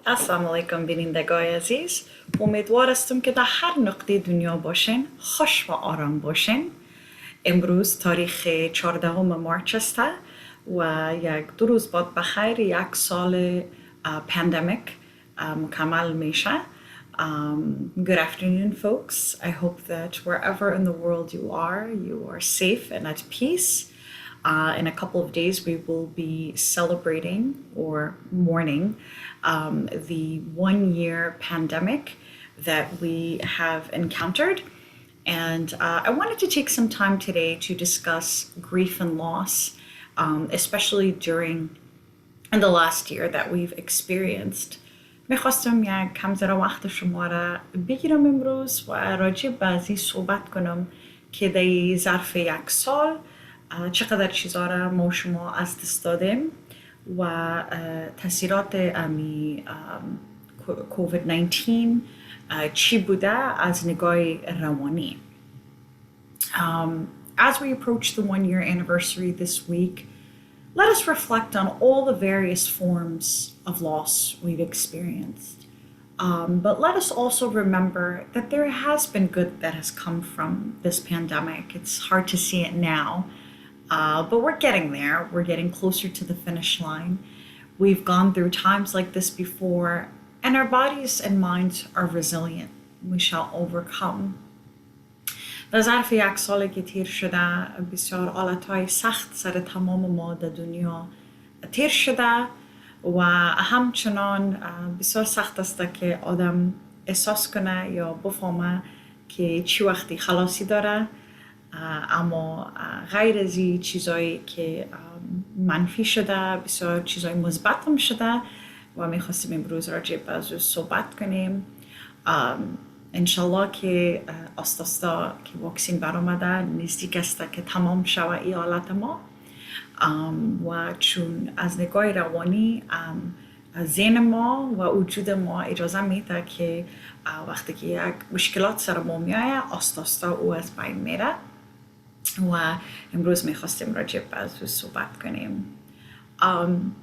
السلام علیکم بینندگان عزیز. امیدوار هستم که در هر نقطه دنیا باشین خوش و آرام باشین. امروز تاریخ 14 مارچ است و یک دو روز بعد بخیر یک سال پاندمیک مکمل میشه. Good afternoon, folks. I hope that wherever in the world you are safe and at peace. In a couple of days, we will be celebrating or mourning the 1-year pandemic that we have encountered. And I wanted to take some time today to discuss grief and loss, especially in the last year that we've experienced. میخواستم یک کم ذره وقت شما را بگیرم امروز و راجع به بعضی صحبت کنم که در ظرف یک سال چقدر چیزا را ما شما از دست دادیم و تاثیرات امی کووید 19 چی بوده از نگاه روانی. As we approach the 1-year anniversary this week, let us reflect on all the various forms of loss we've experienced. But let us also remember that there has been good that has come from this pandemic. It's hard to see it now, but we're getting there. We're getting closer to the finish line. We've gone through times like this before, and our bodies and minds are resilient. We shall overcome. در ظرف یک سال که تیر شده بسیار حالتهای سخت سر تمام ما در دنیا تیر شده و همچنان بسیار سخت است که آدم احساس کنه یا بفهمه که چی وقتی خلاصی داره، اما غیر از این چیزایی که منفی شده بسیار چیزای مثبت هم شده و میخواستیم امروز راجع به از صحبت کنیم. انشالله که آستاستا که واکسین برآمده نزدیک است که تمام شود این حالت ما و چون از نگاه روانی ذهن ما و وجود ما اجازه میده که وقتی که یک مشکلات سر ما میایه آستاستا او از بین میره و امروز میخواستیم راجع به از صحبت کنیم.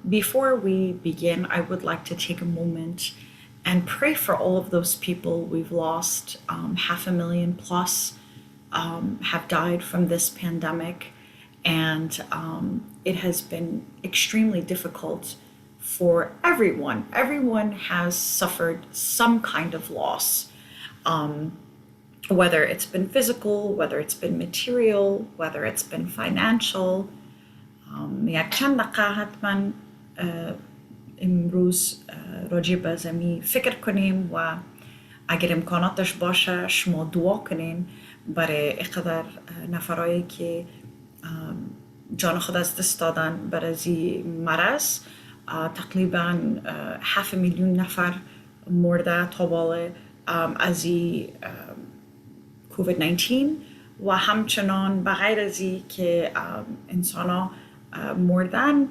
Before we begin, I would like to take a moment and pray for all of those people we've lost. 500,000 plus have died from this pandemic, and it has been extremely difficult for everyone. Everyone has suffered some kind of loss, whether it's been physical, whether it's been material, whether it's been financial. یک چند دقیقه حتما امروز راجع به زمین فکر کنیم و اگر امکاناتش باشه شما دعا کنین برای اقدر نفرایی که جان خود از دست دادن برای زی مرض. تقریبا 500,000 نفر مرده تا بالا از این کووید 19 و همچنان بغیر از این که انسان ها مردن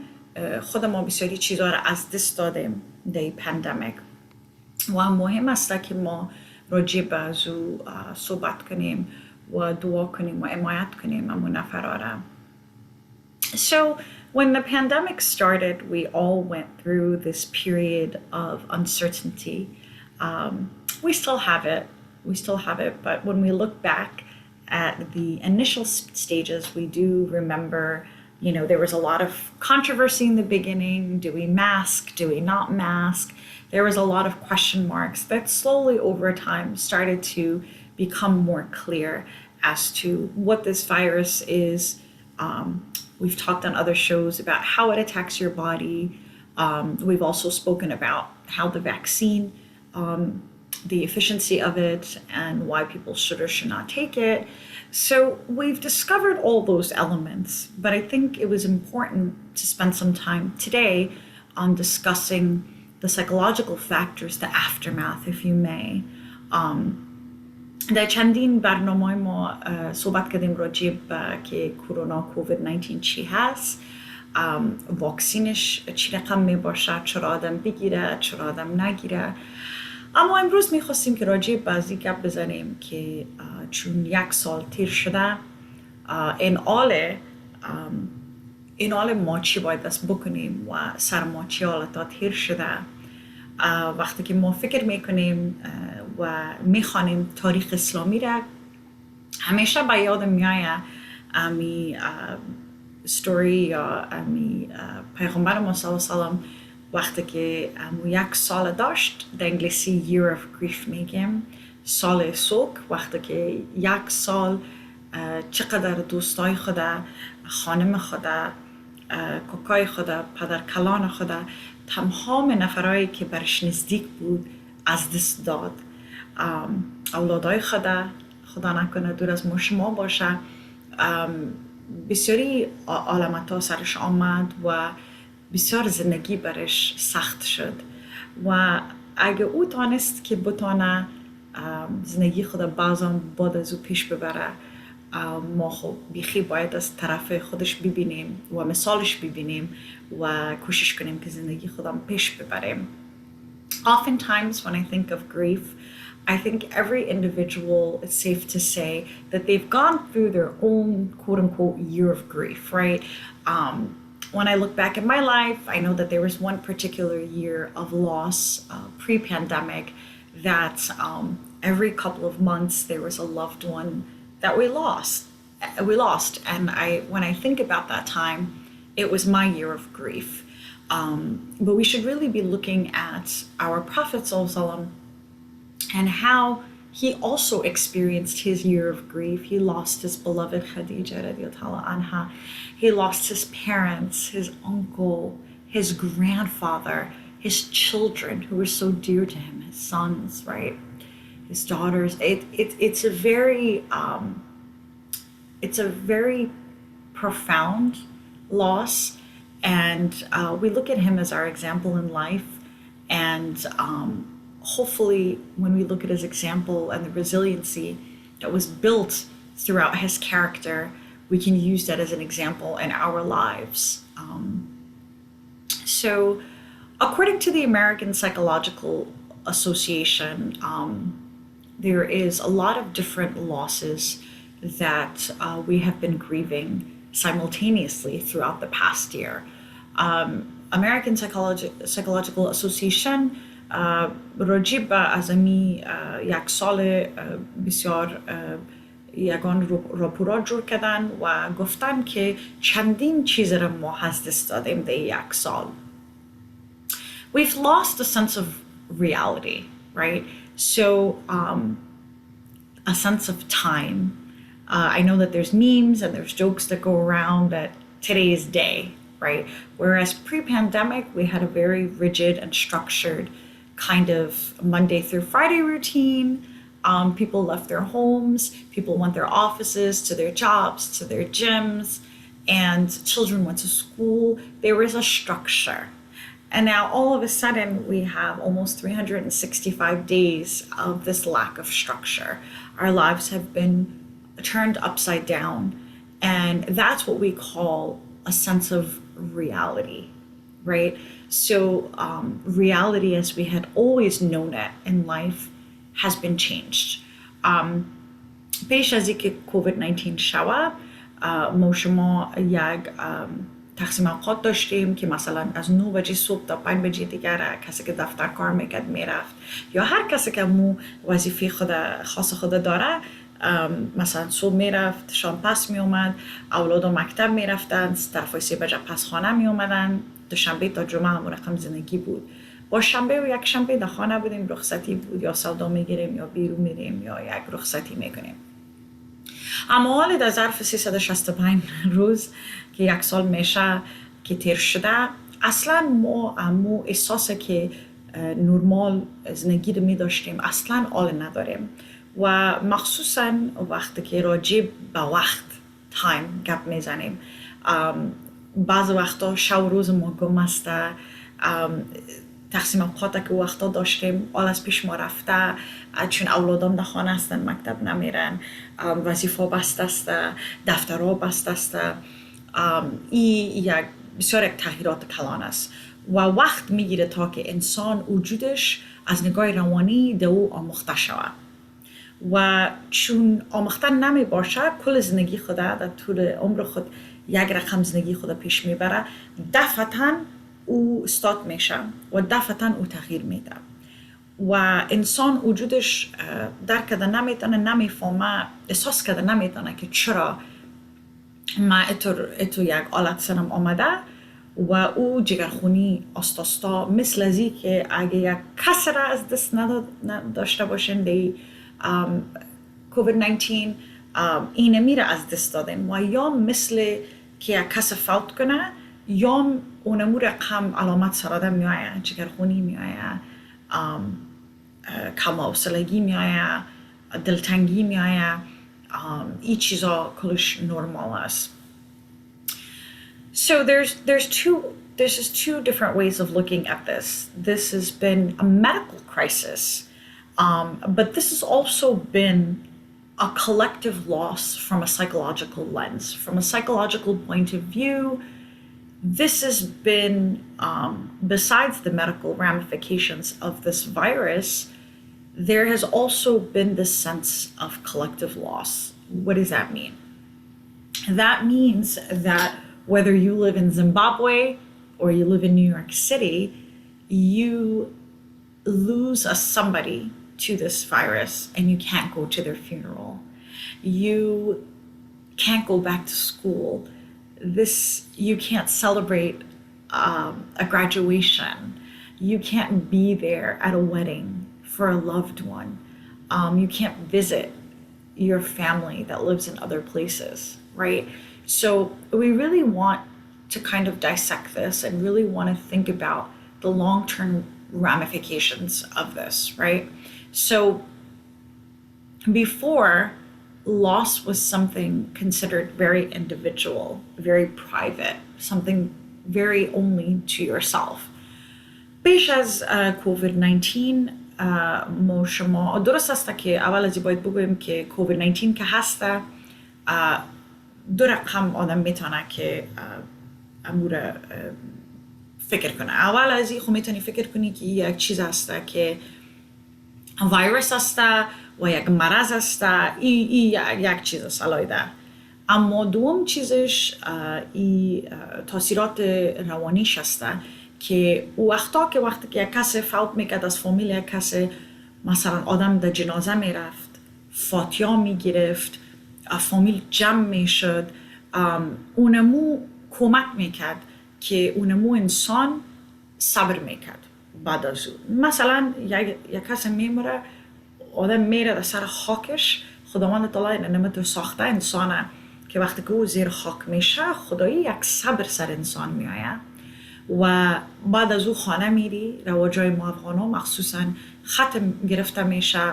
خود ما بسیاری چیزها را از دست دادیم در پاندمیک و مهم است که ما راجع به از او صحبت کنیم و دعا کنیم و حمایت کنیم امون نفرها را. So when the pandemic started, we all went through this period of uncertainty. We still have it, but when we look back at the initial stages, we do remember, there was a lot of controversy in the beginning. Do we mask? Do we not mask? There was a lot of question marks that slowly over time started to become more clear as to what this virus is. We've talked on other shows about how it attacks your body. We've also spoken about how the vaccine, the efficiency of it and why people should or should not take it. So we've discovered all those elements, but I think it was important to spend some time today on discussing the psychological factors, the aftermath, if you may. در چندین برنامه ما صحبت کردیم راجع به که کرونا کووید 19 چی هست، واکسینش چی رقم می باشه، چرا آدم بگیره، چرا آدم نگیره. اما امروز میخواستیم که راجع به بعضی گپ بزنیم که چون یک سال تیر شده این حال ما چی باید دست بکنیم و سر ما چی حالتا تیر شده وقتی که ما فکر میکنیم و میخوانیم تاریخ اسلامی را همیشه به یاد میآید امی ستوری یا امی پیغمبر ما صلی الله علیه و سلم وقتی که یک سال داشت در انگلیسی year of grief میگیم سال سوگ وقتی که یک سال چقدر دوستای خدا خانم خدا کوکای خدا پدر کلان خدا تمام نفرایی که برش نزدیک بود از دست داد اولادای خدا نکنه دور از ما شما باشه بسیاری علامت ها سرش آمد و بسیار زندگی برش سخت شد و اگه او تانست که بتانه زندگی خدا بعضا بعد از او پیش ببره ما خب بیخی باید از طرف خودش ببینیم و مثالش ببینیم و کوشش کنیم که زندگی خدا پیش ببریم. Oftentimes when I think of grief, I think every individual, it's safe to say that they've gone through their own quote unquote year of grief, right? When I look back at my life, I know that there was one particular year of loss pre-pandemic that every couple of months there was a loved one that we lost. And when I think about that time, it was my year of grief. But we should really be looking at our Prophet ﷺ and how he also experienced his year of grief. He lost his beloved Khadija radiallahu anha. He lost his parents, his uncle, his grandfather, his children who were so dear to him, his sons, right? His daughters. It's a very profound loss, and we look at him as our example in life, and hopefully when we look at his example and the resiliency that was built throughout his character, we can use that as an example in our lives. So according to the American Psychological Association, there is a lot of different losses that we have been grieving simultaneously throughout the past year. American Psychological Association راجع به از امی یک سال بسیار یگان راپورا جور کردن و گفتن که چندین چیز را ما از دست دادیم در یک سال. We've lost a sense of reality, right? So a sense of time. I know that there's memes and there's jokes that go around that today is day, right? Whereas pre-pandemic, we had a very rigid and structured kind of Monday through Friday routine. People left their homes, people went their offices, to their jobs, to their gyms, and children went to school. There was a structure. And now all of a sudden we have almost 365 days of this lack of structure. Our lives have been turned upside down, and that's what we call a sense of reality, right? So reality as we had always known it in life has been changed. پیش از اینکه COVID-19 شود ما شما یک تقسیم اوقات داشتیم که مثلا از 9 بجه صبح تا 5 بجه دیگر کسی که دفتر کار میکرد میرفت یا هر کسی که مو وظیفه خاص خود داره مثلا صبح میرفت شام پس میومد اولاد مکتب میرفتن طرفای 3 بجه پس خانه میومدن دوشنبه تا جمعه همون رقم زندگی بود با شنبه و یک شنبه در خانه بودیم رخصتی بود یا سودا میگیریم یا بیرون میریم یا یک رخصتی میکنیم اما حال در ظرف 365 روز که یک سال میشه که تیر شده اصلا ما احساسه که نرمال زندگی رو میداشتیم اصلا حال نداریم و مخصوصا وقتی که راجع به وقت تایم گپ میزنیم بعض وقتا شب روز ما گم است تقسیم اوقات که وقتا داشتیم آل از پیش ما رفته چون اولادام در خانه هستن مکتب نمیرن وظیفه بسته است دفترها بسته است این یک بسیار یک تغییرات کلان است و وقت میگیره تا که انسان وجودش از نگاه روانی در او آموخته شود و چون آموخته نمی باشه کل زندگی خود در طول عمر خود یک رقم زندگی خود پیش میبره دفعتاً او استاد میشه و دفعتا او تغییر میده و انسان وجودش درک کرده نمیتونه، نمیفهمه، احساس کرده نمیتونه که چرا ما اتو یک آلت سرم آمده و او جگرخونی آستاستا مثل ازی که اگه یک کس را از دست نداشته باشین دی کووید 19 اینه میره از دست دادن و یا مثل که یک کس فوت کنه یا اونمو رقم علامت سراده میآید، جگرخونی میآید، کم حوصلگی میآید، دلتنگی میآید، این چیزا کلش نرمال است. So there's two different ways of looking at this. This has been a medical crisis, but this has also been a collective loss from a psychological lens. From a psychological point of view, this has been, besides the medical ramifications of this virus, there has also been this sense of collective loss. What does that mean? That means that whether you live in Zimbabwe or you live in New York City, you lose a somebody to this virus and you can't go to their funeral. You can't go back to school. You can't celebrate a graduation. You can't be there at a wedding for a loved one. You can't visit your family that lives in other places, right? So we really want to kind of dissect this and really want to think about the long-term ramifications of this, right? So before, loss was something considered very individual, very private, something very only to yourself. پیش از کووید 19 ما شما درست است که اول از باید بگویم که کووید 19 که هسته دو رقم آدم میتونه که امور فکر کنه. اول از این خب میتونی فکر کنی که یک چیز هسته که ویروس هسته و یک مرض هسته، یک چیز است علایده. اما دوم چیزش تاثیرات روانیش هسته که وقتی که یک کس فوت میکرد از فامیل، یک کس مثلا آدم در جنازه میرفت، فاتیا میگرفت، فامیل جمع میشد، اونمو کمک میکرد که اونمو انسان صبر میکرد. بعد از اون مثلا یک کس میمره، آدم میره در سر خاکش، خداوند تعالی نعمت ساخته انسانه که وقتی که او زیر خاک میشه خدایی یک صبر سر انسان میآید و بعد از او خانه میری. رواجای ما افغانا مخصوصا ختم گرفته میشه،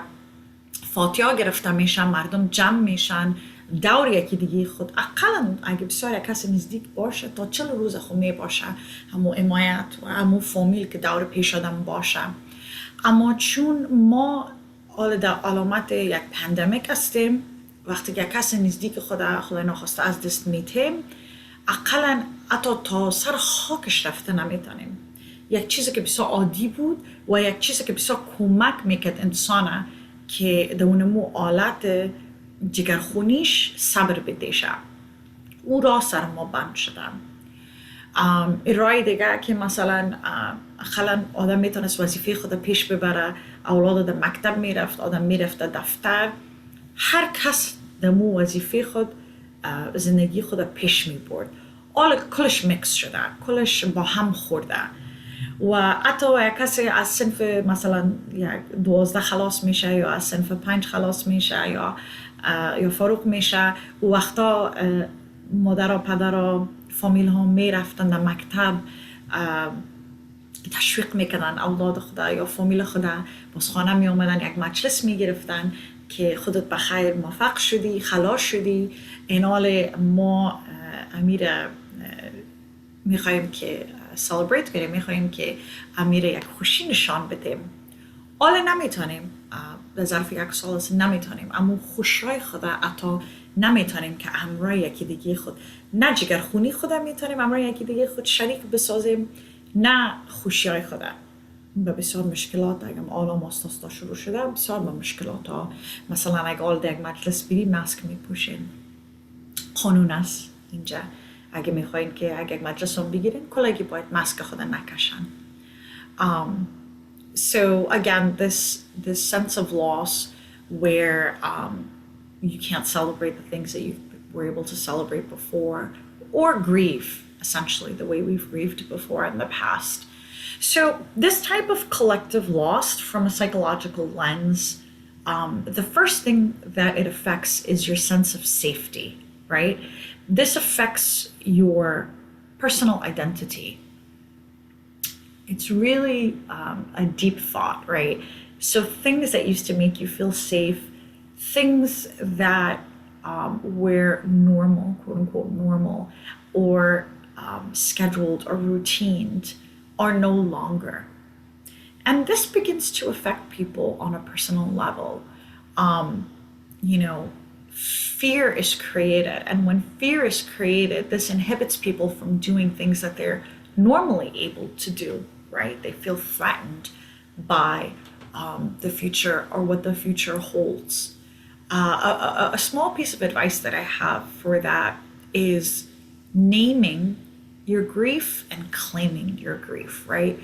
فاتحه گرفته میشه، مردم جمع میشن دور یکی دیگه خود. اقلا اگه بسیار یک کسی نزدیک باشه تا 40 روز خود می باشه، همو حمایت و همو فامیل که دور پیش آدم باشه. اما چون ما در علامت یک پندمیک هستیم، وقتی یک کسی نزدیک خدا ناخواسته از دست میتیم، اقلا حتی تا سر خاکش رفته نمیتونیم. یک چیزی که بسیار عادی بود و یک چیزی که بسیار کمک میکرد انسانه که در اونمو آلت جگرخونیش صبر بدهشه، او را سر ما بند شدن. رای دیگه که مثلا آدم میتونست وظیفه خود پیش ببره، اولاد در مکتب میرفت، آدم میرفت در دفتر، هر کس در مو وظیفه خود زندگی خود پیش میبرد. کلش میکس شده، کلش با هم خورده و حتی یک کسی از صنف مثلا 12 خلاص میشه یا از صنف 5 خلاص میشه یا فاروق میشه، و وقتا مادر و پدر و فامیل ها میرفتن در مکتب تشویق میکنن اولاد خدا یا فامیل خدا، باز خانه می اومدن یک مجلس میگرفتن که خودت بخیر موفق شدی، خلاص شدی، اینال ما امیر میخواییم که سلبریت کنیم، میخواییم که امیر یک خوشی نشان بدیم. حالا نمیتونیم به ظرف یک سال نمیتونیم، اما خوشای خدا حتی نمیتونیم که همراه یکی دیگه خود، نه جگرخونی خدا میتونیم همراه یکی دیگه خود شریک بسازیم، نه خوشیای خدا. به بسیار مشکلات اگه آلام آستاستا شروع شده، بسیار با مشکلات ها، مثلا اگه آل در یک مجلس بری ماسک میپوشین، قانون است اینجا. اگه میخواین که اگه مدرسه بگیرین کلاگی باید ماسک خود نکشن. So again, this sense of loss where you can't celebrate the things that you were able to celebrate before, or grieve, essentially, the way we've grieved before in the past. So this type of collective loss from a psychological lens, the first thing that it affects is your sense of safety, right? This affects your personal identity. It's really a deep thought, right? So things that used to make you feel safe, things that were normal, quote unquote normal, or scheduled or routined, are no longer. And this begins to affect people on a personal level. Fear is created. And when fear is created, this inhibits people from doing things that they're normally able to do, right? They feel threatened by the future or what the future holds. A small piece of advice that I have for that is naming your grief and claiming your grief, right?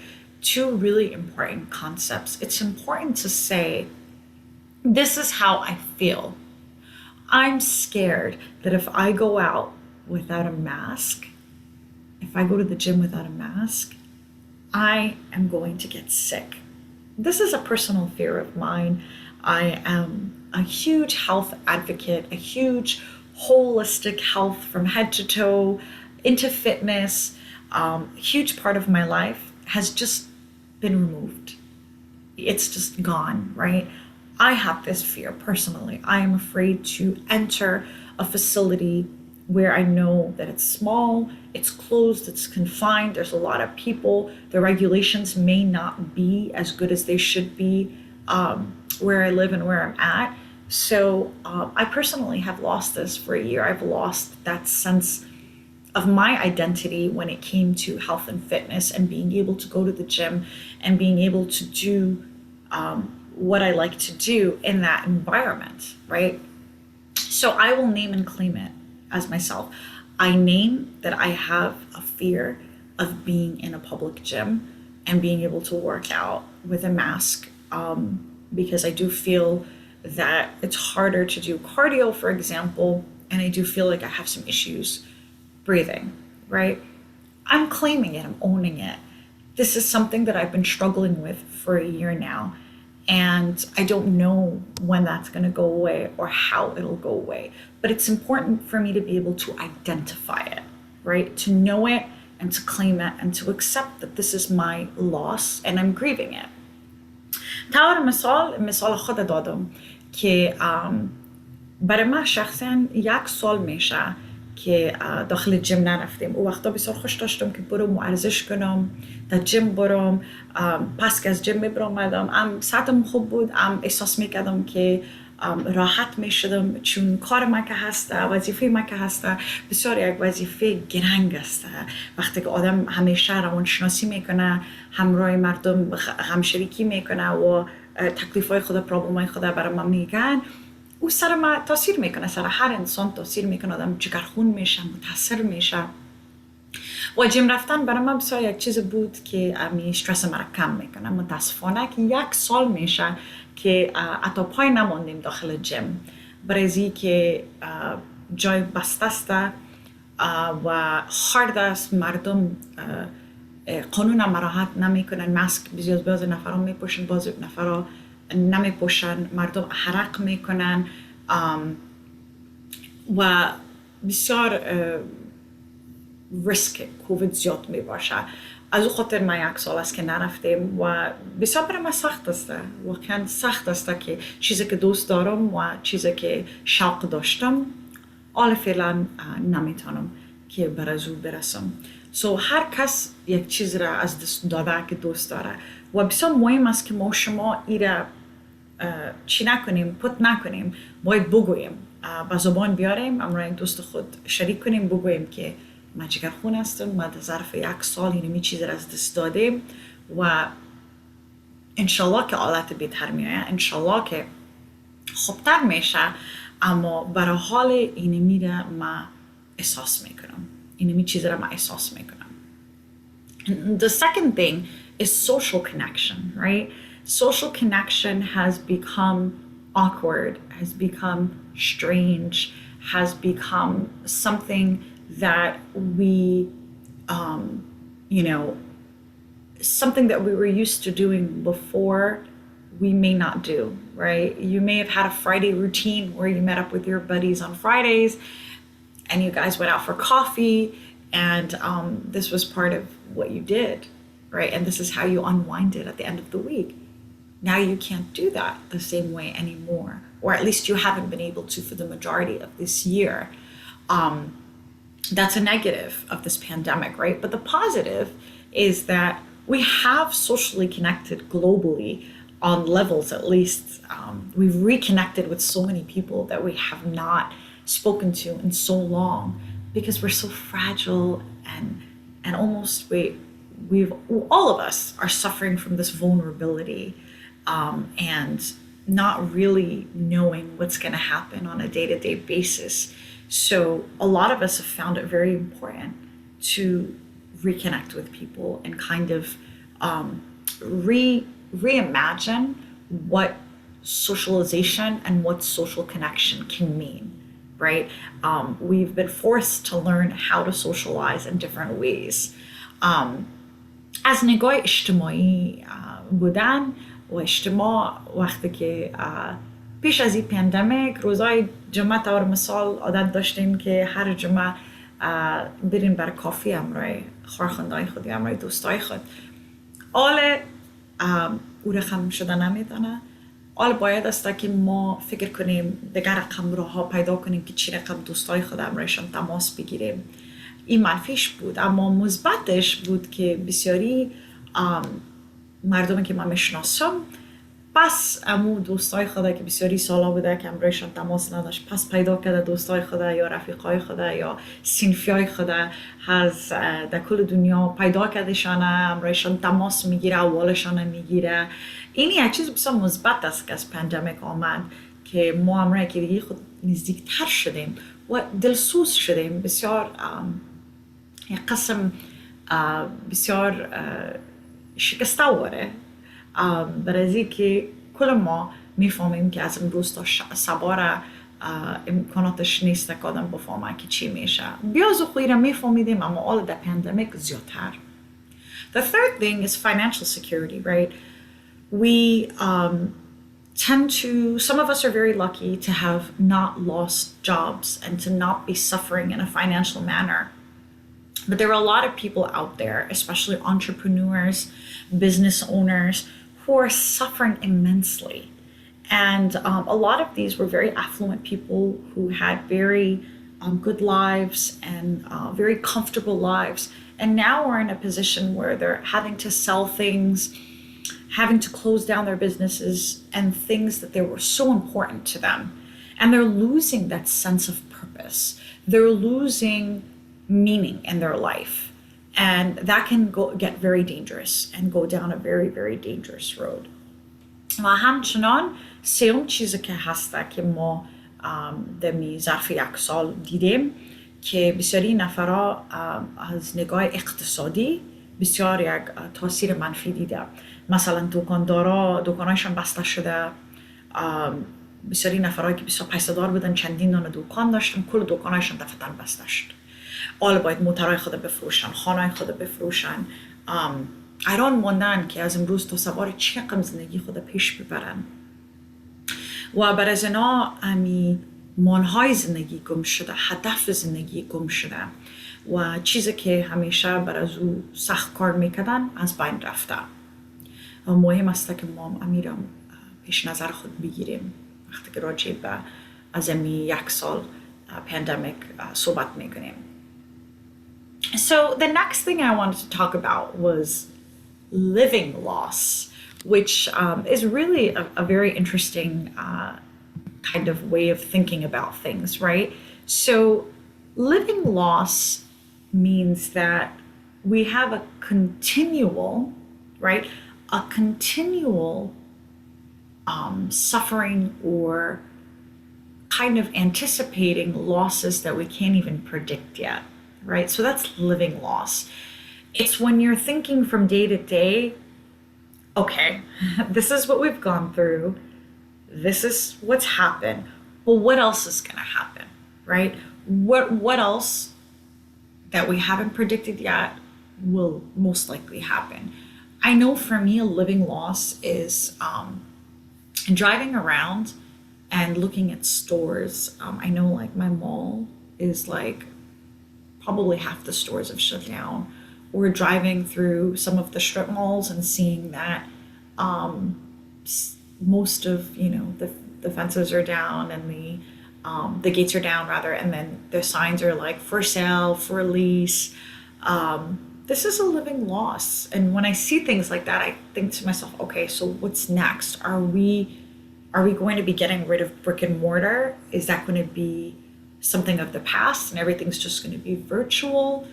Two really important concepts. It's important to say, this is how I feel. I'm scared that if I go out without a mask, if I go to the gym without a mask, I am going to get sick. This is a personal fear of mine. I am a huge health advocate, a huge holistic health from head to toe into fitness. A huge part of my life has just been removed. It's just gone, right? I have this fear personally. I am afraid to enter a facility where I know that it's small, it's closed, it's confined, there's a lot of people. The regulations may not be as good as they should be where I live and where I'm at. So I personally have lost this for a year. I've lost that sense of my identity when it came to health and fitness and being able to go to the gym and being able to do what I like to do in that environment, right? So I will name and claim it as myself. I name that I have a fear of being in a public gym and being able to work out with a mask because I do feel that it's harder to do cardio, for example, and I do feel like I have some issues breathing, right? I'm claiming it, I'm owning it. This is something that I've been struggling with for a year now. And I don't know when that's going to go away or how it'll go away. But it's important for me to be able to identify it, right? To know it and to claim it and to accept that this is my loss and I'm grieving it. طور مثال خود دادم که برای من شخصا 1 سال میشه که داخل جیم نرفتیم. او وقتا بسیار خوش داشتم که برم ورزش کنم، در جیم برم. پس که از جیم میبرامدم ام ساعتم خوب بود، ام احساس میکردم که راحت میشدم چون کار ما که هسته، وظیفه ما که هسته بسیار یک وظیفه گرنگ است. وقتی که آدم همیشه روانشناسی میکنه، همراه مردم همشریکی میکنه و تکلیفای خود، پرابلمای خود برای ما میگن، او سر ما تاثیر میکنه، سر هر انسان تاثیر میکنه، آدم جگرخون میشه، متاثر میشه. و جیم رفتن برای من بسیار یک چیز بود که امی استرس مرا کم میکنه. متاسفانه که 1 سال میشه که حتی پای نماندیم داخل جیم، برای که جای بسته است و هارد است. مردم قانون مراحت نمیکنن، ماسک بعضی نفرها میپوشن، بعضی نفرها نمیپوشن، مردم حرق میکنن و بسیار ریسک کووید زیاد میباشه. از او خاطر ما 1 سال است که نرفتیم و بسیار برای ما سخت است، واقعا سخت است که چیزی که دوست دارم و چیزی که شوق داشتم حالا فعلا نمیتونم که بر از او برسم. هر کس یک چیز را از دست داده که دوست داره و بسیار مهم است که ما شما ایره چی نکنیم، پت نکنیم، باید بگوییم، با زبان بیاریم، امرا یک دوست خود شریک کنیم، بگوییم که ما جگرخون هستم، ما در ظرف 1 سال اینمی چیز را از دست دادیم و انشالله که حالت بهتر میآید، انشالله که خوبتر میشه، اما برای حال اینمی را ما احساس میکنم. این همی چیز را من احساس میکنم. And the second thing is social connection, right? Social connection has become awkward, has become strange, has become something that we, you know, something that we were used to doing before, we may not do, right? You may have had a Friday routine where you met up with your buddies on Fridays and you guys went out for coffee, and this was part of what you did, right? And this is how you unwinded at the end of the week. Now you can't do that the same way anymore, or at least you haven't been able to for the majority of this year. That's a negative of this pandemic, right? But the positive is that we have socially connected globally on levels, at least. We've reconnected with so many people that we have not spoken to in so long, because we're so fragile, and almost we've all of us are suffering from this vulnerability, and not really knowing what's going to happen on a day-to-day basis. So a lot of us have found it very important to reconnect with people and kind of reimagine what socialization and what social connection can mean, right? We've been forced to learn how to socialize in different ways. از نگاه اجتماعی بودن و اجتماع، وقتی که پیش از این پندمیک روزای جمعه طور مثال عادت داشتیم که هر جمعه بریم بر کافی همراه خورخندای خودی، همراه دوستای خود. آل او رقم شده نمیدانه. آل باید است که ما فکر کنیم دیگر رقم راه ها پیدا کنیم که چی رقم دوستای خود همراهشان تماس بگیریم. این منفیش بود، اما مثبتش بود که بسیاری مردمی که من میشناسم پس امو دوستای خدا که بسیاری سالا بوده که همراهشان تماس نداشت، پس پیدا کرده دوستای خدا یا رفیقای خدا یا سینفیای خدا از در کل دنیا پیدا کردشانه، همراهشان تماس میگیره، اولشان میگیره. این یک چیز بسیار مثبت است که از پندمیک آمد که ما همراه که دیگه خود نزدیکتر شدیم و دلسوز شدیم. بسیار یک قسم بسیار شکسته واره، برای که کل ما میفهمیم که از امروز تا سباره امکاناتش نیست که آدم بفهمه که چی میشه. بیاز و خویره میفهمیدیم، اما آل در پندمیک زیادتر. The third thing is financial security, right? We tend to, some of us are very lucky to have not lost jobs and to not be suffering in a financial manner. But there are a lot of people out there, especially entrepreneurs, business owners, who are suffering immensely. And a lot of these were very affluent people who had very good lives and very comfortable lives. And now we're in a position where they're having to sell things, having to close down their businesses and things that they were so important to them. And they're losing that sense of purpose. They're losing meaning in their life. And that can get very dangerous and go down a very, very dangerous road. و همچنان سوم چیزی که هسته که ما در ظرف یک سال دیدیم که بسیاری نفرها از نگاه اقتصادی بسیار یک تاثیر منفی دیده. مثلا دکانایشان بسته شده، بسیاری نفرهایی که بسیار پیسه‌دار بودن چندین دانه دکان داشتن، کل دکانایشان دفتن بسته شد. حالا باید موترهای خود بفروشن، خانه‌های خود بفروشن، ایران موندن که از امروز تا سوار چه رقم زندگی خود پیش ببرن. و بر از اینا امی مانهای زندگی گم شده، هدف زندگی گم شده و چیزی که همیشه بر از او سخت کار میکردن از بین رفته. و مهم است که ما امیرم پیش نظر خود بگیریم وقتی که راجع به از امی یک سال پندمیک صحبت میکنیم. So the next thing I wanted to talk about was living loss, which is really a very interesting kind of way of thinking about things, right? So living loss means that we have a continual, right? A continual suffering or kind of anticipating losses that we can't even predict yet. right? So that's living loss. It's when you're thinking from day to day, okay, this is what we've gone through, this is what's happened, but what else is going to happen, right? What else that we haven't predicted yet will most likely happen? I know for me, a living loss is driving around and looking at stores. I know like my mall is like probably half the stores have shut down. We're driving through some of the strip malls and seeing that most of the fences are down and the gates are down rather, and then the signs are like for sale, for lease. This is a living loss, and when I see things like that, I think to myself, okay, so what's next? Are we going to be getting rid of brick and mortar? Is that going to be something of the past and everything's just going to be virtual?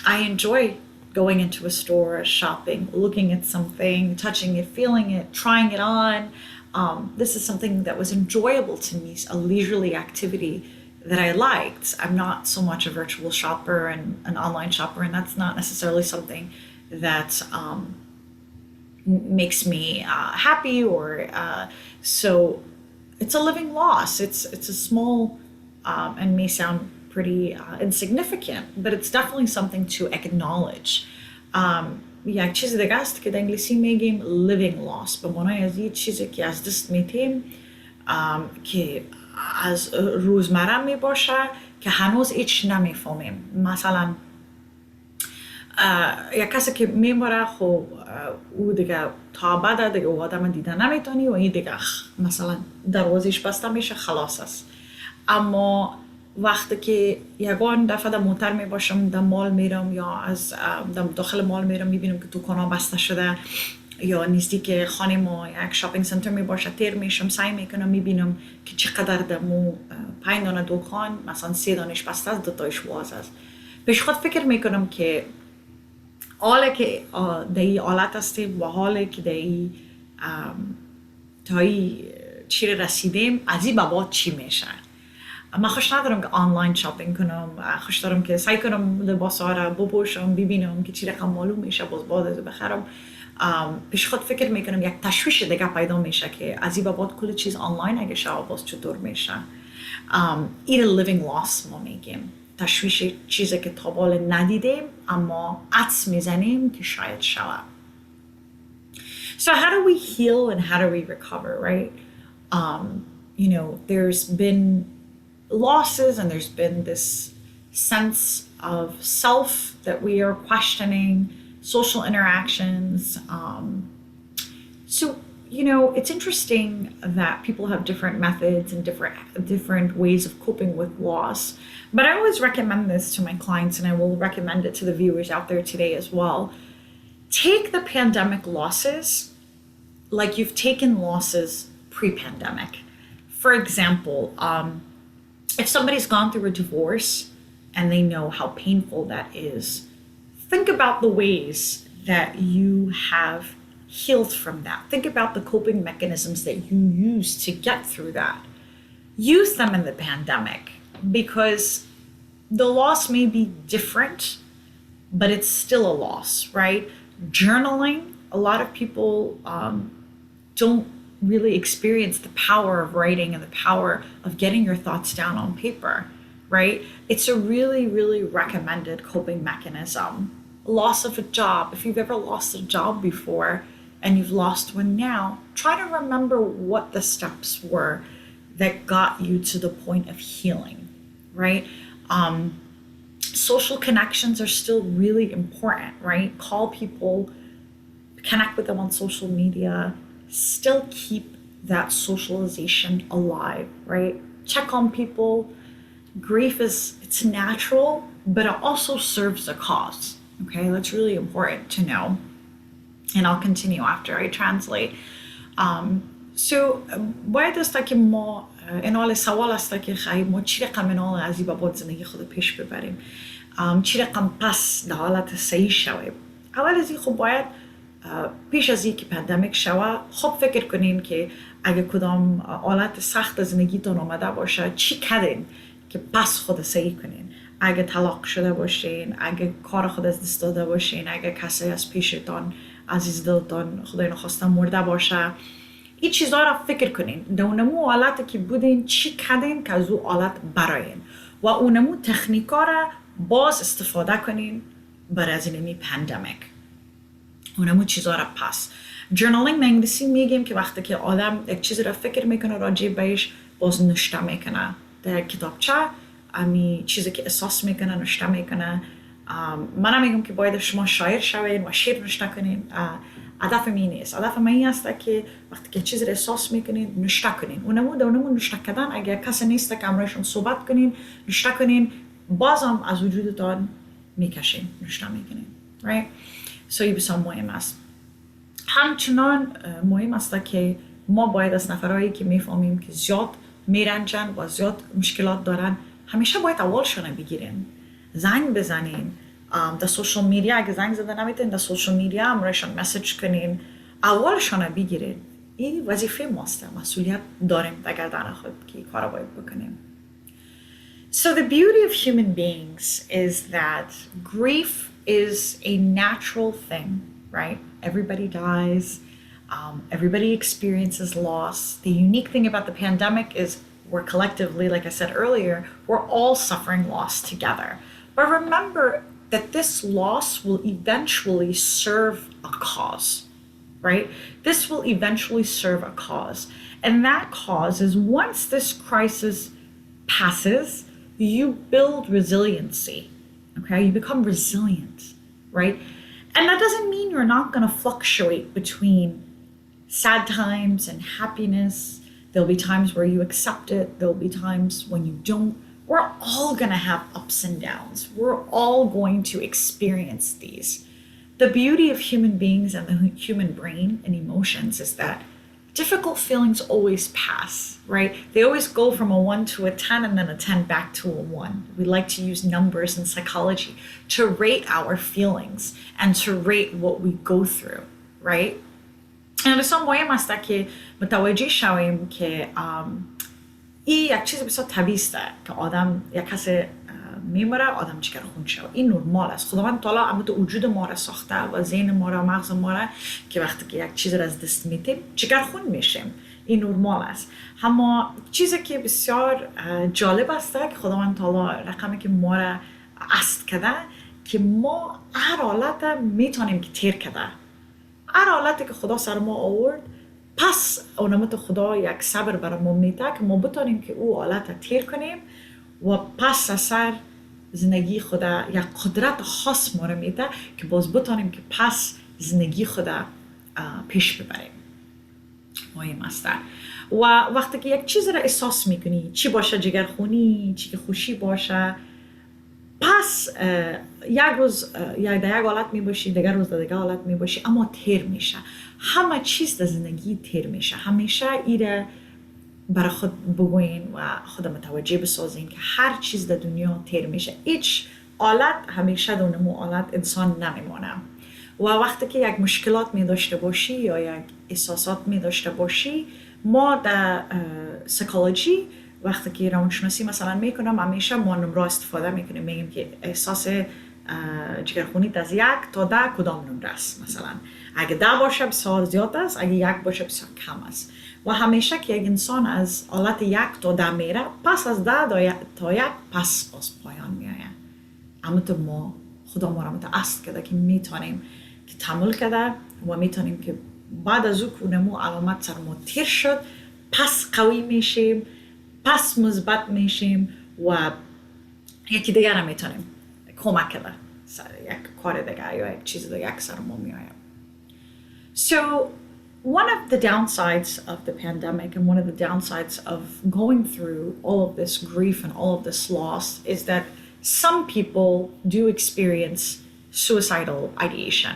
I enjoy going into a store, shopping, looking at something, touching it, feeling it, trying it on. This is something that was enjoyable to me, a leisurely activity that I liked. I'm not so much a virtual shopper and an online shopper, and that's not necessarily something that makes me happy or so. It's a living loss. It's a small and may sound pretty insignificant, but it's definitely something to acknowledge. یک چیز دیگه است که در انگلیسی میگیم living loss. به معنای از یه چیزی که از دست میتیم که از روزمره میباشه که هنوز هیچ نمیفهمیم. مثلا یک کسی که میماره خب او دیگه تا بعد دیگه او آدم دیده نمیتونی و این دیگه مثلا دروازش بسته میشه، خلاص است. اما وقتی که یگان دفعه در موتر می باشم، در مال میرم یا از داخل مال میرم، میبینم که دکانا بسته شده یا نزدیک خانه ما یک شاپینگ سنتر می باشه، تیر میشم، سعی میکنم میبینم که چقدر دمو 5 دانه دکان مثلا 3 دانش بسته است، 2 تایش باز است. پیش خود فکر میکنم که حالا که در این حالت هستیم و حالا که در این تا این چی رسیدیم، از این بعد چی میشه؟ من خوش ندارم که آنلاین شاپینگ کنم، خوش دارم که سعی کنم لباسا را بپوشم، ببینم که چی رقم معلوم میشه، باز بعد بخرم. پیش خود فکر میکنم یک تشویش دیگه پیدا میشه که از این بعد کل چیز آنلاین اگه شود باز چطور میشه. این living loss ما میگیم، تشویش چیزی که تا بالا ندیدیم اما عدس میزنیم که شاید شود. So how do we heal and how do we recover, right? There's been losses and there's been this sense of self that we are questioning, social interactions. It's interesting that people have different methods and different ways of coping with loss. But I always recommend this to my clients, and I will recommend it to the viewers out there today as well. Take the pandemic losses like you've taken losses pre-pandemic. For example, if somebody's gone through a divorce and they know how painful that is, think about the ways that you have healed from that. Think about the coping mechanisms that you used to get through that. Use them in the pandemic because the loss may be different, but it's still a loss, right? Journaling, a lot of people don't really experience the power of writing and the power of getting your thoughts down on paper, right? It's a really, really recommended coping mechanism. Loss of a job. If you've ever lost a job before and you've lost one now, try to remember what the steps were that got you to the point of healing, right? Social connections are still really important, right? Call people, connect with them on social media, still keep that socialization alive, right? Check on people. Grief it's natural, but it also serves a cause. Okay, that's really important to know. And I'll continue after I translate. باید است که ما این سوال است که خیلی ما چی رقم این از این بعد زندگی خود پیش ببریم، چی رقم پس در حالت صحیح شویم. اول از این خب باید پیش از اینکه پندمیک شود خب فکر کنین که اگه کدام حالت سخت زندگیتون آمده باشه چی کردین که پس خود صحیح کنین. اگه طلاق شده باشین، اگه کار خود از دست داده باشین، اگه کسی از پیشتان عزیز دلتان خدای نخواستن مرده باشه، این چیزها را فکر کنین. در اونمو حالت که بودین چی کردین که از او حالت براین و اونمو تکنیکا را باز استفاده کنین برای از اینمی پندمیک. اونمو چیزها را پس جرنالینگ به انگلیسی میگیم که وقتی که آدم یک چیزی را فکر میکنه راجع بهش باز نوشته میکنه در کتابچه، امی چیزی که احساس میکنه نوشته میکنه. من میگم که باید شما شاعر شوین و شعر نوشته کنین. هدف من نیست. هدف من این است که وقتی که چیزی را احساس میکنین نوشته کنین. اونمو نوشته کردن اگر کسی نیست که امرایشون صحبت کنین نوشته کنین، بازم از وجودتان میکشین نوشته میکنین. right؟ so این بسیار مهم است. همچنان مهم است که ما باید از نفرهایی که میفهمیم که زیاد میرنجن و زیاد مشکلات دارن همیشه باید اولشون بگیریم، زنگ بزنین. در سوشال میدیا اگه زنگ زده نمیتین، در سوشال میدیا امرایشون مسیج کنین، اولشون بگیرین. این وظیفه ماست، مسئولیت داریم در گردن خود که این کار باید بکنیم. So the beauty of human beings is that grief is a natural thing, right? Everybody dies. Everybody experiences loss. The unique thing about the pandemic is we're collectively, like I said earlier, we're all suffering loss together. But remember that this loss will eventually serve a cause, right? This will eventually serve a cause. And that cause is once this crisis passes, you build resiliency, okay? You become resilient, right? And that doesn't mean you're not going to fluctuate between sad times and happiness. There'll be times where you accept it. There'll be times when you don't. We're all going to have ups and downs. We're all going to experience these. The beauty of human beings and the human brain and emotions is that difficult feelings always pass, right? They always go from a 1 to a 10 and then a 10 back to a 1. We like to use numbers in psychology to rate our feelings and to rate what we go through, right? And بسیار مهم است که متوجه شویم که این یک چیز بسیار طبیعی است که آدم یک کسی میمره، آدم جگرخون شد. این نرمال است. خداوند تعالی اما تو وجود ما را ساخته و ذهن ما را، مغز ما را که وقتی که یک چیز را از دست میدیم جگرخون میشیم. این نرمال است. اما چیزی که بسیار جالب است که خداوند تعالی رقمی که ما را است کرده که ما هر حالت میتونیم که تیر کرده. هر حالتی که خدا سر ما آورد، پس اونمت خدا یک صبر برای ما میده که ما بتونیم که او حالت تیر کنیم و پس اثر زندگی خدا یک قدرت خاص ما رو میده که باز بتونیم که پس زندگی خدا پیش ببریم. مهم است. و وقتی که یک چیز را احساس میکنی، چی باشه جگرخونی، چی که خوشی باشه، پس یک روز در یک حالت میباشی، دیگر روز در دیگر حالت میباشی، اما تیر میشه. همه چیز در زندگی تیر میشه. همیشه ایره برای خود بگوین و خود متوجه بسازین که هر چیز در دنیا تیر میشه. هیچ حالت همیشه در اونمو حالت انسان نمیمونه. و وقتی که یک مشکلات می داشته باشی یا یک احساسات می داشته باشی، ما در سایکولوژی وقتی که روانشناسی مثلا میکنم همیشه ما نمره استفاده میکنیم، میگیم که احساس جگرخونیت از 1 تا 10 کدام نمره است. مثلا اگه 10 باشه بسیار زیاد است، اگه 1 باشه بسیار کم است. و همیشه که یک انسان از حالت 1 تا 10 میره، پس از 10 تا 1 پس باز پایان میآید. اما تو ما خدا ما را متعهد کرده که میتونیم که تحمل کرده و میتونیم که بعد از او کنمو علامت سر ما تیر شد، پس قوی میشیم، پس مثبت میشیم و یکی دیگر هم میتونیم کمک کرده سر یک کار دیگر یا یک چیز دیگر سر ما میآید. So one of the downsides of the pandemic and one of the downsides of going through all of this grief and all of this loss is that some people do experience suicidal ideation.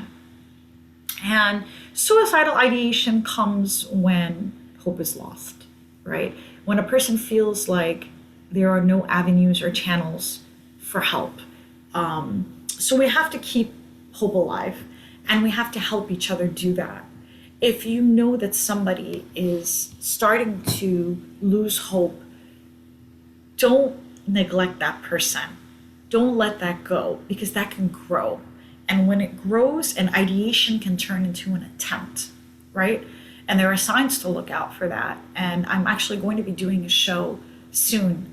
And suicidal ideation comes when hope is lost, right? When a person feels like there are no avenues or channels for help. So we have to keep hope alive and we have to help each other do that. If you know that somebody is starting to lose hope, don't neglect that person. Don't let that go, because that can grow. And when it grows, an ideation can turn into an attempt, right? And there are signs to look out for that. And I'm actually going to be doing a show soon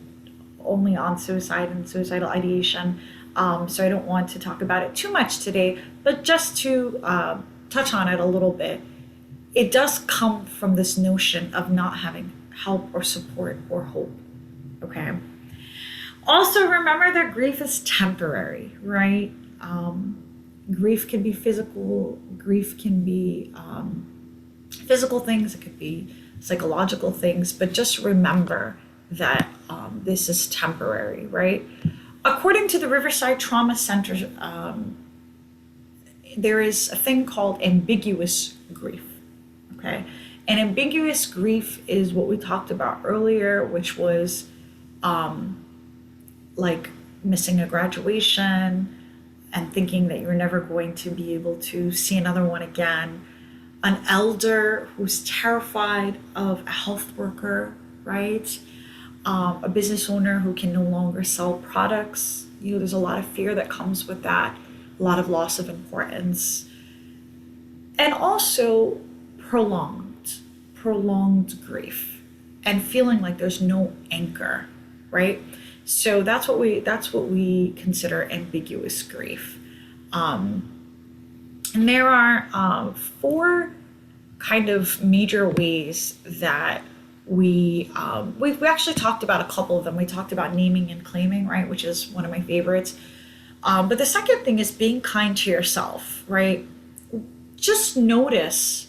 only on suicide and suicidal ideation. So I don't want to talk about it too much today, but just to touch on it a little bit. It does come from this notion of not having help or support or hope, okay? Also, remember that grief is temporary, right? Grief can be physical, grief can be physical things, it could be psychological things, but just remember that this is temporary, right? According to the Riverside Trauma Center, there is a thing called ambiguous grief, okay? And ambiguous grief is what we talked about earlier, which was like missing a graduation and thinking that you're never going to be able to see another one again. An elder who's terrified of a health worker, right? A business owner who can no longer sell products. There's a lot of fear that comes with that, a lot of loss of importance. And also prolonged grief and feeling like there's no anchor, right? So that's what we consider ambiguous grief. And there are 4 kind of major ways that we actually talked about a couple of them. We talked about naming and claiming, right, which is one of my favorites. But the second thing is being kind to yourself, right? Just notice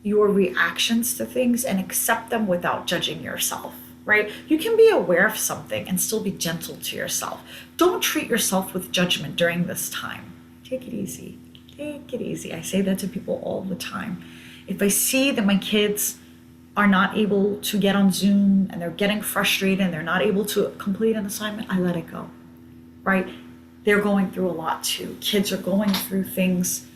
your reactions to things and accept them without judging yourself, right? You can be aware of something and still be gentle to yourself. Don't treat yourself with judgment during this time. Take it easy. Take it easy. I say that to people all the time. If I see that my kids are not able to get on Zoom and they're getting frustrated and they're not able to complete an assignment, I let it go, right? They're going through a lot too. Kids are going through things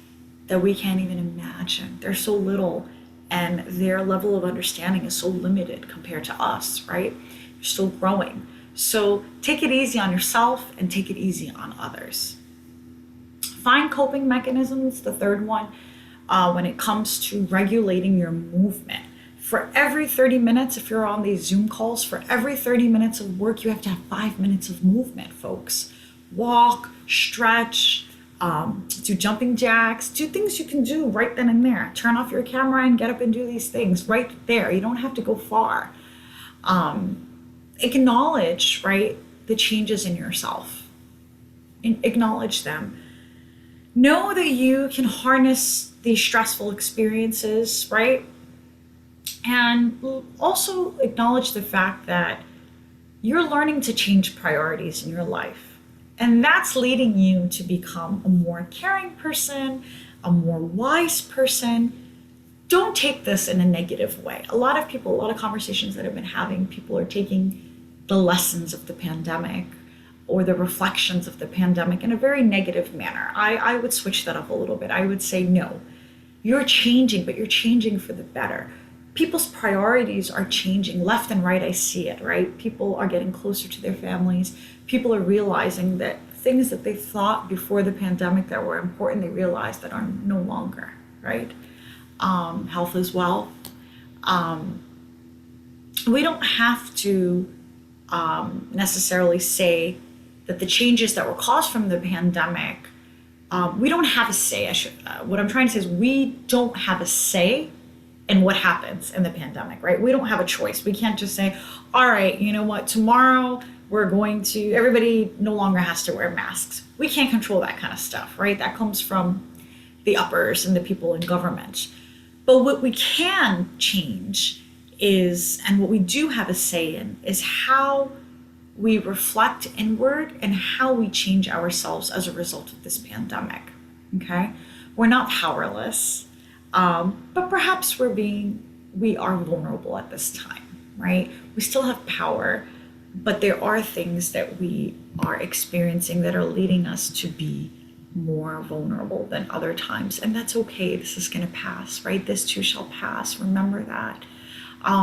that we can't even imagine. They're so little and their level of understanding is so limited compared to us, right? You're still growing. So take it easy on yourself and take it easy on others. Find coping mechanisms, the third one, when it comes to regulating your movement. For every 30 minutes, if you're on these Zoom calls, for every 30 minutes of work, you have to have 5 minutes of movement, folks. Walk, stretch, do jumping jacks, do things you can do right then and there. Turn off your camera and get up and do these things right there. You don't have to go far. Acknowledge, right, the changes in yourself. Acknowledge them. Know that you can harness these stressful experiences, right? And also acknowledge the fact that you're learning to change priorities in your life. And that's leading you to become a more caring person, a more wise person. Don't take this in a negative way. A lot of conversations that I've been having, people are taking the lessons of the pandemic or the reflections of the pandemic in a very negative manner. I would switch that up a little bit. I would say, no, you're changing, but you're changing for the better. People's priorities are changing left and right. I see it, right? People are getting closer to their families. People are realizing that things that they thought before the pandemic that were important, they realize that are no longer, right? Health as well. We don't have to necessarily say that the changes that were caused from the pandemic, we don't have a say. What I'm trying to say is we don't have a say in what happens in the pandemic, right? We don't have a choice. We can't just say, all right, you know what, tomorrow everybody no longer has to wear masks. We can't control that kind of stuff, right? That comes from the uppers and the people in government. But what we can change is, and what we do have a say in, is how we reflect inward and how we change ourselves as a result of this pandemic, okay? We're not powerless, but perhaps we are vulnerable at this time, right? We still have power, but there are things that we are experiencing that are leading us to be more vulnerable than other times. And that's okay. This is going to pass, right? This too shall pass. Remember that.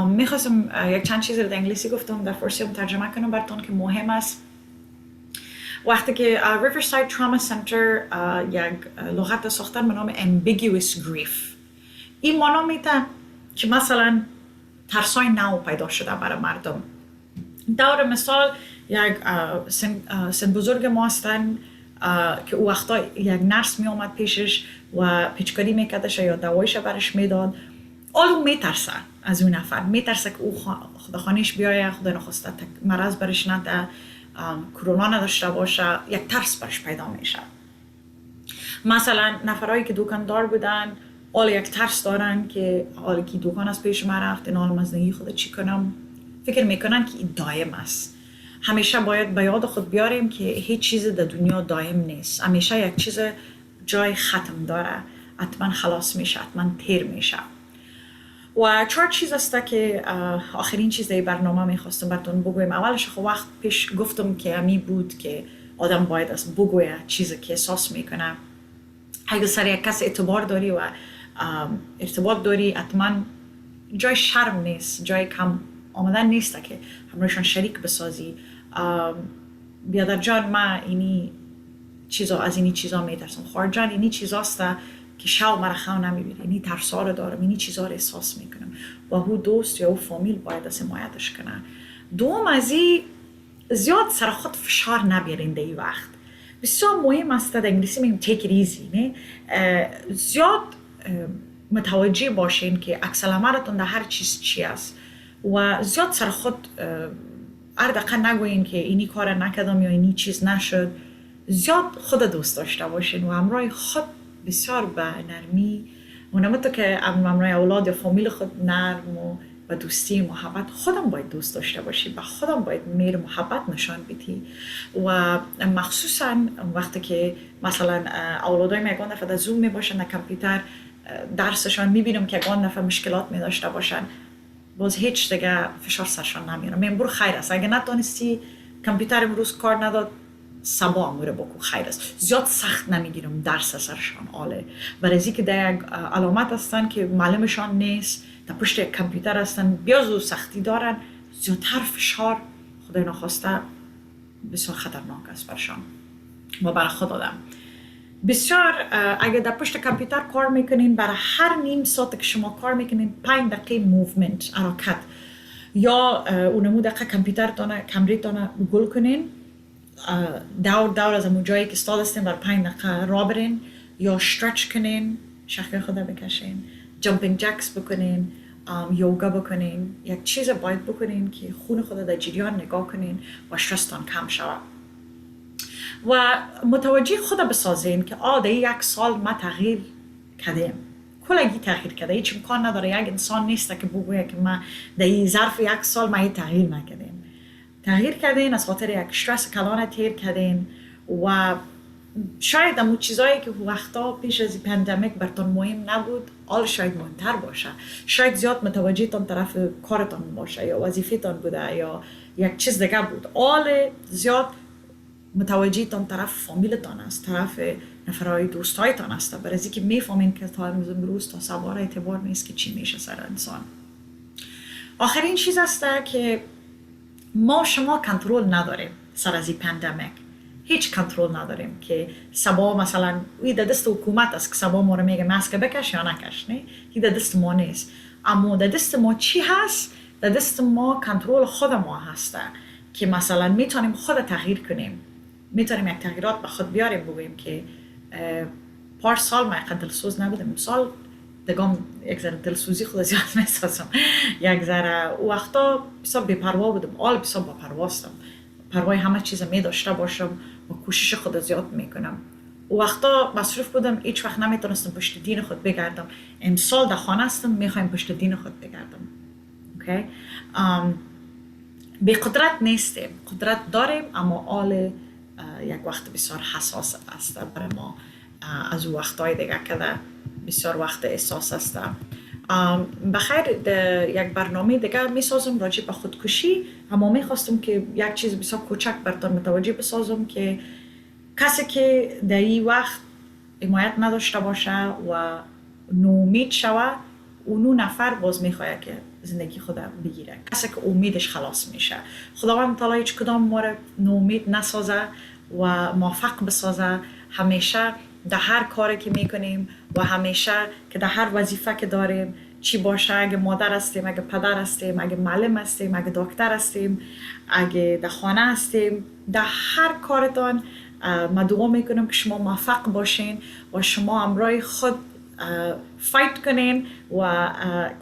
میخواستم یک چند چیزی رو در انگلیسی گفتم در فارسی هم ترجمه کنم براتون که مهم است. وقتی که ریورساید تراما سنتر یک لغت ساختن به نام ambiguous grief. این معنا میده که مثلا ترسای نو پیدا شده برای مردم. دور مثال یک سن بزرگ ما هستن که او وقتا یک نرس می آمد پیشش و پیچکاری میکردش یا دوایش برش میداد. اون میترسه از اون نفر، میترسه که او خدا خانیش بیایه، خدا نخواسته مرض برش نده، کرونا نداشته باشه، یک ترس برش پیدا میشه. مثلا نفرهایی که دکاندار بودن اول یک ترس دارن که حالا که دکان از پیش من رفت، این حال زندگی خود چی کنم، فکر میکنن که این دائم است. همیشه باید به یاد خود بیاریم که هیچ چیز در دنیا دائم نیست، همیشه یک چیز جای ختم داره، حتما خلاص میشه، حتما تیر میشه. و 4 چیز است که آخرین چیز در برنامه میخواستم براتون بگویم. اولش خب وقت پیش گفتم که امی بود که آدم باید از بگویه چیزی که احساس میکنه. اگه سر یک کس اعتبار داری و ارتباط داری، حتما جای شرم نیست، جای کم آمدن نیست که همراهشان شریک بسازی. بیادر جان من اینی چیزا از اینی چیزا میترسم، خواهر جان اینی چیزاست که شاو مرا خو نمیبینه، اینی ترسا رو دارم، اینی چیزا رو احساس میکنم و او دوست یا او فامیل باید از حمایتش کنه. دوم از این زیاد سر خود فشار نبیارین در این وقت. بسیار مهم است، در انگلیسی میگیم take it easy، نه؟ زیاد متوجه باشین که عکس العملتون در هر چیز چی است و زیاد سر خود هر دقیقه نگوین که اینی کار نکردم یا اینی چیز نشد. زیاد خود دوست داشته باشین و همراه خود بسیار به نرمی و نمونطور که همراه اولاد یا فامیل خود نرم و دوستی محبت، خودم باید دوست داشته باشی، به خودم باید مهر محبت نشان بدی. و مخصوصا وقتی که مثلا اولادای من یگان دفعه در زوم می باشن، در کامپیوتر درسشان میبینم که یگان دفعه مشکلات می داشته باشن، باز هیچ دیگه فشار سرشان نمیارم. من برو خیر است، اگه نتونستی کامپیوتر امروز کار نداد سبا امور بکو، خیر است. زیاد سخت نمیگیرم درس سرشان آله، برای که در یک علامت هستن که معلمشان نیست، در پشت یک کامپیوتر هستن، بیازو سختی دارن، زیادتر فشار خدای نخواسته بسیار خطرناک است برشان و برای خود آدم. بسیار اگه در پشت کامپیوتر کار میکنین، برای هر نیم ساعت که شما کار میکنین 5 دقیقه موومنت، حرکت، یا اونمو دقیقه کامپیوترتان گل کنین، دور از اون جایی که استاد هستین بر 5 دقیقه را برین، یا استرچ کنین، شخص خدا بکشین، جامپینگ جکس بکنین، یوگا بکنین، یک چیز باید بکنین که خون خدا در جریان نگاه کنین و استرستان کم شود. و متوجه خدا بسازین که در 1 سال ما تغییر کردیم، کلگی تغییر کرده، هیچ امکان نداره یک انسان نیست که بگویه که ما در ظرف 1 سال ما تغییر نکردیم. تغییر کردین از خاطر یک استرس کلان تیر کردین و شاید امو چیزایی که وقتا پیش از پاندمیک براتون مهم نبود حال شاید مهمتر باشه، شاید زیاد متوجه تان طرف کارتان باشه یا وظیفه‌تان بوده یا یک چیز دیگه بود، حال زیاد متوجه تان طرف فامیلتان است، طرف نفرهای دوستایتان است، برای اینکه میفهمین که تا امروز تا سوار اعتبار نیست که چی میشه سر انسان. آخرین چیز است که ما شما کنترل نداریم سر از این پاندمیک، هیچ کنترل نداریم که سبا مثلا این در دست حکومت است که سبا ما رو میگه ماسک بکش یا نکش، نه، این در دست ما نیست. اما در دست ما چی هست؟ در دست ما کنترل خود ما هسته که مثلا میتونیم خود تغییر کنیم، میتونیم یک تغییرات به خود بیاریم، بگوییم که پارسال ما یک دلسوز نبودم، امسال دگام یک ذره دلسوزی خود زیاد میسازم، یک ذره وقتا بسیار بی‌پروا بودم، حال بسیار با پرواستم، پروای همه چیز می داشته باشم و کوشش خود زیاد میکنم. وقتا مصروف بودم، هیچ وقت نمیتونستم پشت دین خود بگردم. امسال در خانه هستم، میخوایم پشت دین خود بگردم. اوکی؟ به قدرت نیستیم، قدرت داریم، اما حال یک وقت بسیار حساس است برای ما، از وقتهای دیگه که بسیار وقت احساس است. بخیر یک برنامه دیگه میسازم راجع به خودکشی، اما میخواستم که یک چیز بسیار کوچک براتون متوجه بسازم که کسی که در این وقت حمایت نداشته باشه و نومید شوه، اونو نفر باز میخواد که زندگی خود بگیره، کسی که امیدش خلاص میشه. خداوند تعالی هیچ کدام ما رو نومید نسازه و موفق بسازه. همیشه در هر کاری که میکنیم و همیشه که در هر وظیفه که داریم، چی باشه، اگه مادر هستیم، اگه پدر هستیم، اگه معلم هستیم، اگه دکتر هستیم، اگه در خانه هستیم، در هر کارتان ما دعا میکنم که شما موفق باشین و شما امرای خود فایت کنین و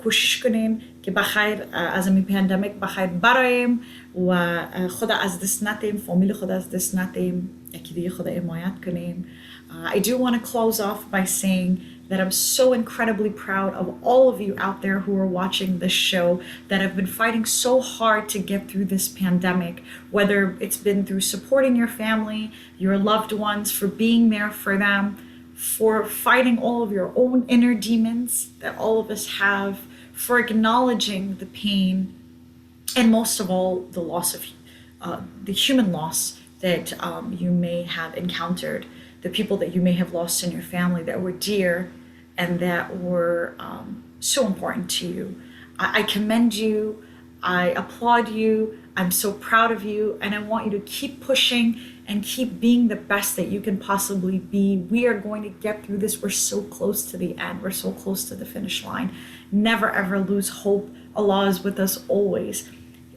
کوشش کنین که بخیر از این پاندمیک بخیر برایم و خود از دست ندیم، فامیل خود از دست ندیم، یکی دیگه خود حمایت کنیم. I do want to close off by saying that I'm so incredibly proud of all of you out there who are watching this show that have been fighting so hard to get through this pandemic, whether it's been through supporting your family, your loved ones, for being there for them, for fighting all of your own inner demons that all of us have, for acknowledging the pain, and most of all, the loss of the human loss that you may have encountered, the people that you may have lost in your family that were dear and that were so important to you. I commend you. I applaud you. I'm so proud of you. And I want you to keep pushing and keep being the best that you can possibly be. We are going to get through this. We're so close to the end. We're so close to the finish line. Never ever lose hope. Allah is with us always.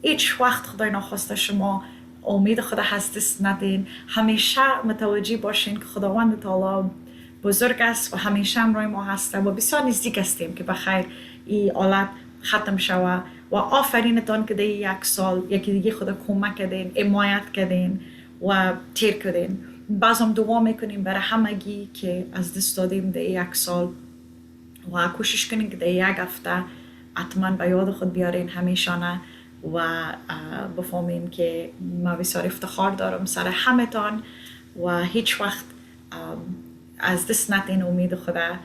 هیچ وقت خدای نخواسته شما امید خدا از دست ندین. همیشه متوجه باشین که خداوند تعالی بزرگ است و همیشه همراه ما هسته و بسیار نزدیک هستیم که بخیر این حالت ختم شود. و آفرینتان که در یک سال یکی دیگه خدا کمک کردین، حمایت کردین و تیر کردین. بازم دعا میکنیم برای همگی که از دست دادیم در یک سال و کوشش کنین که در یک هفته حتما به یاد خود بیارین همیشانه و بفهمین که ما بسیار افتخار دارم سر همه تان و هیچ وقت از دست ندین امید خدا.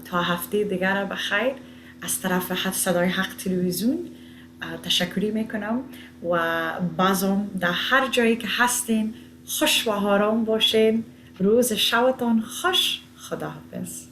تا هفته دیگر بخیر. از طرف صدای حق تلویزیون تشکری میکنم و بازم در هر جایی که هستین خوش و آرام باشین. روز شبتان خوش. خداحافظ.